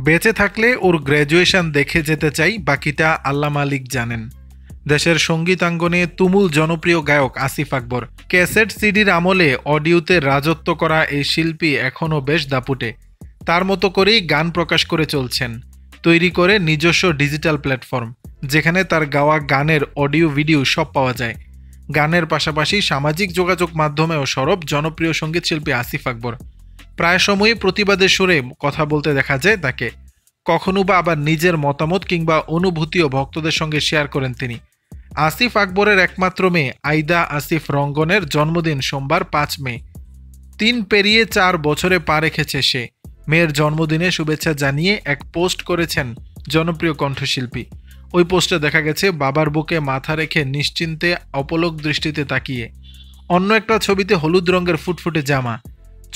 বেঁচে থাকলে ওর গ্র্যাজুয়েশন দেখে যেতে চাই, বাকিটা আল্লাহ মালিক জানেন। দেশের সঙ্গীতাঙ্গনে তুমুল জনপ্রিয় গায়ক আসিফ আকবর। ক্যাসেট সিডির আমলে অডিওতে রাজত্ব করা এই শিল্পী এখনও বেশ দাপুটে। তার মতো করেই গান প্রকাশ করে চলছেন, তৈরি করে নিজস্ব ডিজিটাল প্ল্যাটফর্ম, যেখানে তার গাওয়া গানের অডিও ভিডিও সব পাওয়া যায়। গানের পাশাপাশি সামাজিক যোগাযোগ মাধ্যমেও সরব জনপ্রিয় সঙ্গীত শিল্পী আসিফ আকবর। প্রায় সময়ই প্রতিবাদের সুরে কথা বলতে দেখা যায় তাকে। কখনো বা আবার নিজের মতামত কিংবা অনুভূতিও ভক্তদের সঙ্গে শেয়ার করেন তিনি। আসিফ আকবরের একমাত্র মেয়ে আইদা আসিফ রঙ্গনের জন্মদিন সোমবার 5 মে। 3 পেরিয়ে 4 বছরে পা রেখেছে সে। মেয়ের জন্মদিনে শুভেচ্ছা জানিয়ে এক পোস্ট করেছেন জনপ্রিয় কণ্ঠশিল্পী। ওই পোস্টে দেখা গেছে বাবার বুকে মাথা রেখে নিশ্চিন্তে অপলক দৃষ্টিতে তাকিয়ে। অন্য একটা ছবিতে হলুদ রঙের ফুটফুটে জামা,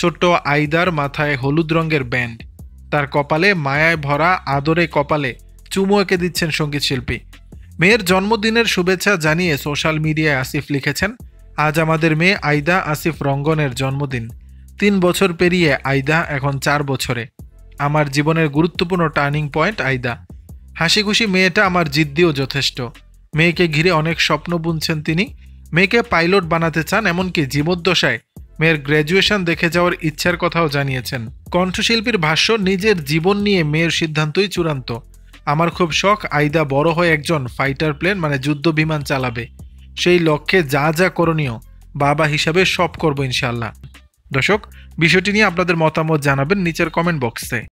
ছোট্ট আইদার মাথায় হলুদ রঙের ব্যান্ড, তার কপালে মায়ায় ভরা আদরে কপালে চুমু এঁকে দিচ্ছেন সঙ্গীত শিল্পী। মেয়ের জন্মদিনের শুভেচ্ছা জানিয়ে সোশ্যাল মিডিয়ায় আসিফ লিখেছেন, আজ আমাদের মেয়ে আইদা আসিফ রঙ্গনের জন্মদিন। 3 বছর পেরিয়ে আইদা এখন 4 বছরে। আমার জীবনের গুরুত্বপূর্ণ টার্নিং পয়েন্ট আইদা। হাসি খুশি মেয়েটা আমার জিদ্দিও যথেষ্ট। মেয়েকে ঘিরে অনেক স্বপ্ন বুনছেন তিনি। মেয়েকে পাইলট বানাতে চান, এমনকি জীবদ্দশায় মেয়ের গ্র্যাজুয়েশন দেখে যাওয়ার ইচ্ছার কথাও জানিয়েছেন। কণ্ঠশিল্পীর ভাষ্য, নিজের জীবন নিয়ে মেয়ের সিদ্ধান্তই চূড়ান্ত। আমার খুব শখ আইদা বড় হয়ে একজন ফাইটার প্লেন মানে যুদ্ধ বিমান চালাবে। সেই লক্ষ্যে যা যা করণীয় বাবা হিসাবে সব করব ইনশাআল্লাহ। দর্শক, বিষয়টি নিয়ে আপনাদের মতামত জানাবেন নিচের কমেন্ট বক্সে।